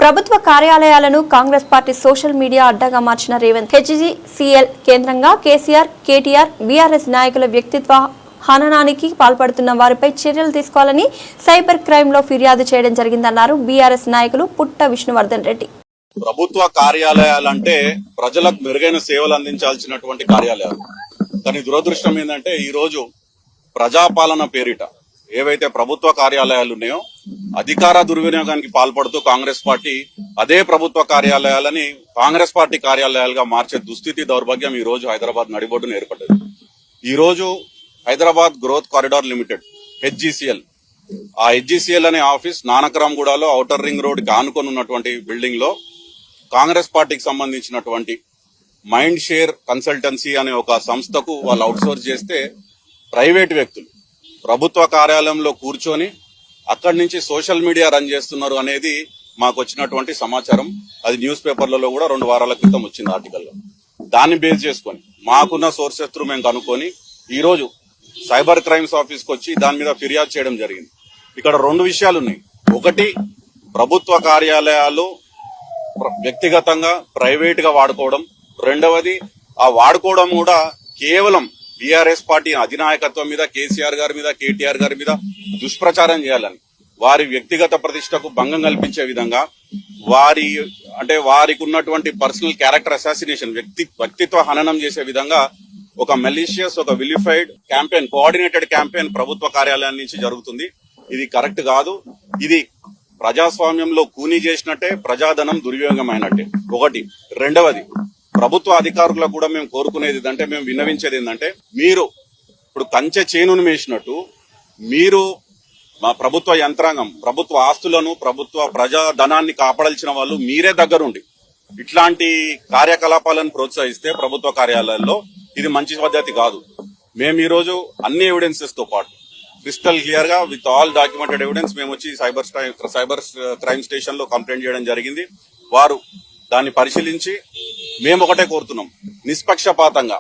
ప్రభుత్వ కార్యాలయాలను Congress party social media అడ్డాగా మార్చిన రేవంత్ హెచ్జీసీఎల్ కేంద్రంగా కేసీఆర్, కేటీఆర్, బీఆర్ఎస్ నాయకుల వ్యక్తిత్వ హననానికి పాల్పడుతున్న వారిపై చర్యలు తీసుకోవాలని సైబర్ క్రైమ్ లో ఫిర్యాదు చేయడం జరిగిందన్నారు బీఆర్ఎస్ నాయకులు పుట్ట విష్ణువర్ధన్ రెడ్డి. ప్రభుత్వ కార్యాలయాలంటే ప్రజలకు మెరుగైన సేవలు అందించాల్సినటువంటి కార్యాలయాలు. కానీ దురదృష్టం ఏంటంటే ఈ రోజు ప్రజాపాలన పేరిట ఏవైతే ప్రభుత్వ కార్యాలయాలు ఉన్నాయో అధికార దుర్వినియోగానికి పాల్పడుతూ కాంగ్రెస్ పార్టీ అదే ప్రభుత్వ కార్యాలయాలని కాంగ్రెస్ పార్టీ కార్యాలయాలుగా మార్చే దుస్థితి, దౌర్భాగ్యం ఈ రోజు హైదరాబాద్ నడిబొడ్డున ఏర్పడ్డది. ఈ రోజు హైదరాబాద్ గ్రోత్ కారిడార్ లిమిటెడ్ హెచ్జీసీఎల్, ఆ హెచ్జీసీఎల్ అనే ఆఫీస్ నానక్రామ్గూడలో ఔటర్ రింగ్ రోడ్ కి ఆనుకొని ఉన్నటువంటి బిల్డింగ్ లో కాంగ్రెస్ పార్టీకి సంబంధించినటువంటి మైండ్ షేర్ కన్సల్టెన్సీ అనే ఒక సంస్థకు వాళ్ళు అవుట్సోర్స్ చేస్తే ప్రైవేట్ వ్యక్తులు ప్రభుత్వ కార్యాలయంలో కూర్చొని అక్కడి నుంచి సోషల్ మీడియా రన్ చేస్తున్నారు అనేది మాకు వచ్చినటువంటి సమాచారం. అది న్యూస్ పేపర్లలో కూడా 2 వారాల క్రితం వచ్చింది ఆర్టికల్లో. దాన్ని బేస్ చేసుకొని మాకున్న సోర్సెస్ త్రూ మేము కనుక్కొని ఈ రోజు సైబర్ క్రైమ్స్ ఆఫీస్కి వచ్చి దాని మీద ఫిర్యాదు చేయడం జరిగింది. ఇక్కడ 2 విషయాలు ఉన్నాయి. ఒకటి, ప్రభుత్వ కార్యాలయాలు వ్యక్తిగతంగా ప్రైవేట్ గా వాడుకోవడం. రెండవది, ఆ వాడుకోవడం కూడా కేవలం బీఆర్ఎస్ పార్టీ అధినాయకత్వం మీద, కేసీఆర్ గారి మీద, కేటీఆర్ గారి మీద దుష్ప్రచారం చేయాలని, వారి వ్యక్తిగత ప్రతిష్టకు భంగం కల్పించే విధంగా, వారికి ఉన్నటువంటి పర్సనల్ క్యారెక్టర్ అసాసినేషన్, వ్యక్తిత్వ హననం చేసే విధంగా ఒక మెలీషియస్, ఒక విలిఫైడ్ క్యాంపెయిన్, కోఆర్డినేటెడ్ క్యాంపెయిన్ ప్రభుత్వ కార్యాలయం నుంచి జరుగుతుంది. ఇది కరెక్ట్ కాదు. ఇది ప్రజాస్వామ్యంలో కూనీ చేసినట్టే, ప్రజాధనం దుర్వినియోగం అయినట్టే. ఒకటి. రెండవది, ప్రభుత్వ అధికారులకు కూడా మేము కోరుకునేది ఏంటంటే, మేము విన్నవించేది ఏంటంటే, మీరు ఇప్పుడు కంచె చేనును మేసినట్టు మీరు మా ప్రభుత్వ యంత్రాంగం, ప్రభుత్వ ఆస్తులను, ప్రభుత్వ ప్రజాధనాన్ని కాపాడాల్సిన వాళ్ళు మీరే దగ్గరుండి ఇట్లాంటి కార్యకలాపాలను ప్రోత్సహిస్తే ప్రభుత్వ కార్యాలయాల్లో ఇది మంచి పద్ధతి కాదు. మేము ఈ రోజు అన్ని ఎవిడెన్సెస్ తో పాటు క్రిస్టల్ క్లియర్ గా విత్ ఆల్ డాక్యుమెంటెడ్ ఎవిడెన్స్ మేము వచ్చి సైబర్ క్రైమ్ స్టేషన్ లో కంప్లైంట్ చేయడం జరిగింది. వారు దాన్ని పరిశీలించి మేము ఒకటే కోరుతున్నాం, నిష్పక్షపాతంగా,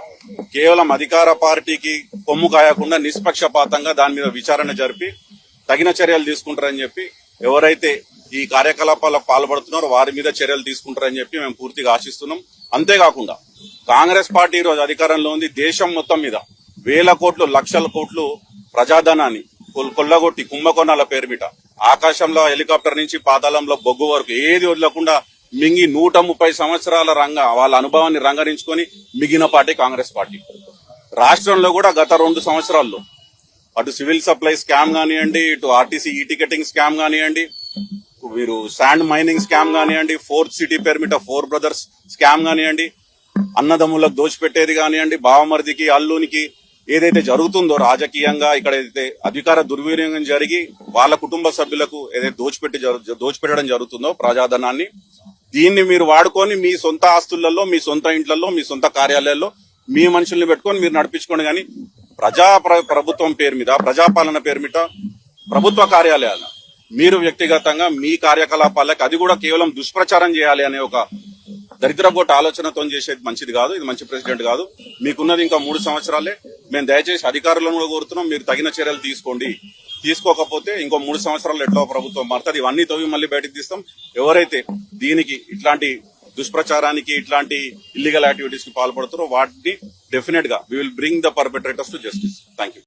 కేవలం అధికార పార్టీకి కొమ్ము కాయకుండా నిష్పక్షపాతంగా దాని మీద విచారణ జరిపి తగిన చర్యలు తీసుకుంటారని చెప్పి, ఎవరైతే ఈ కార్యకలాపాలకు పాల్పడుతున్నారో వారి మీద చర్యలు తీసుకుంటారని చెప్పి మేము పూర్తిగా ఆశిస్తున్నాం. అంతేకాకుండా కాంగ్రెస్ పార్టీ ఈ రోజు అధికారంలో ఉంది. దేశం మొత్తం మీద వేల కోట్లు, లక్షల కోట్లు ప్రజాధనాన్ని కొల్లగొట్టి కుంభకోణాల పేరుమిట ఆకాశంలో హెలికాప్టర్ నుంచి పాతాళంలో బొగ్గు వరకు ఏది వదలకుండా మింగి 130 సంవత్సరాల వాళ్ళ అనుభవాన్ని రంగరించుకొని మిగిలిన పార్టీ కాంగ్రెస్ పార్టీ. రాష్ట్రంలో కూడా గత 2 సంవత్సరాల్లో అటు సివిల్ సప్లై స్కామ్ కానివ్వండి, ఇటు ఆర్టీసీ ఈ టికెటింగ్ స్కామ్ కానివ్వండి, మీరు శాండ్ మైనింగ్ స్కామ్ కానివ్వండి, 4th సిటీ పేరుమిట 4 బ్రదర్స్ స్కామ్ కానివ్వండి, అన్నదమ్ములకు దోచిపెట్టేది కానివ్వండి, బావమరిదికి అల్లునికి ఏదైతే జరుగుతుందో రాజకీయంగా, ఇక్కడ ఏదైతే అధికార దుర్వినియోగం జరిగి వాళ్ళ కుటుంబ సభ్యులకు ఏదైతే దోచిపెట్టడం జరుగుతుందో ప్రజాధనాన్ని, దీన్ని మీరు వాడుకొని మీ సొంత ఆస్తులలో, మీ సొంత ఇంట్లలో, మీ సొంత కార్యాలయాల్లో మీ మనుషుల్ని పెట్టుకొని మీరు నడిపించుకోండి. కానీ ప్రభుత్వం పేరు మీద, ప్రజాపాలన పేరు మీద ప్రభుత్వ కార్యాలయాలు మీరు వ్యక్తిగతంగా మీ కార్యకలాపాలకు, అది కూడా కేవలం దుష్ప్రచారం చేయాలి అనే ఒక దరిద్రపోటు ఆలోచనతో చేసేది మంచిది కాదు. ఇది మంచి ప్రెసిడెంట్ కాదు. మీకున్నది ఇంకా 3 సంవత్సరాలే. మేము దయచేసి అధికారులను కూడా కోరుతున్నాం, మీరు తగిన చర్యలు తీసుకోండి. తీసుకోకపోతే ఇంకో 3 సంవత్సరాలు ఎట్లా ప్రభుత్వం మారుతుంది. ఇవన్నీ తవ్వి మళ్ళీ బయటకు తీస్తాం. ఎవరైతే దీనికి, ఇట్లాంటి దుష్ప్రచారానికి, ఇట్లాంటి ఇల్లీగల్ యాక్టివిటీస్ కి పాల్పడుతారో వాటిని డెఫినెట్ గా we will bring the perpetrators to justice. Thank you.